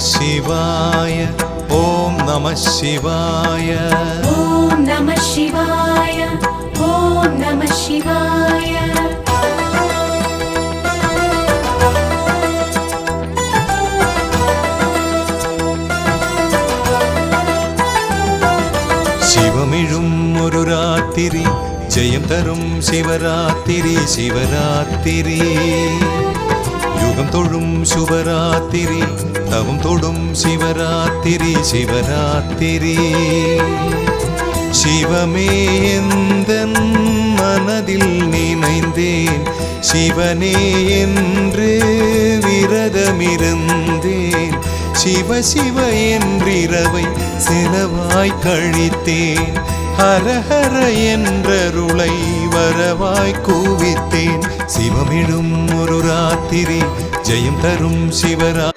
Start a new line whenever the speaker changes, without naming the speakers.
शिवाय ओम नमः शिवाय
ओम नमः शिवाय ओम नमः शिवाय
शिवमिழும் ஒரு ராத்திரி ஜெயம் தரும் சிவராத்திரி சிவராத்திரி யுகம் தொழும் சுபராத்திரி தவம் தொடும் சிவராத்திரி சிவராத்திரி சிவமே எந்தன் மனதில் நினைந்தேன் சிவனே என்று விரதமிருந்தேன் சிவ சிவ என்றிரவை செலவாய் கழித்தேன் ஹர ஹர என்றருளை வரவாய் கூவித்தேன் சிவமிடும் ஒரு ராத்திரி ஜெயம் தரும் சிவரா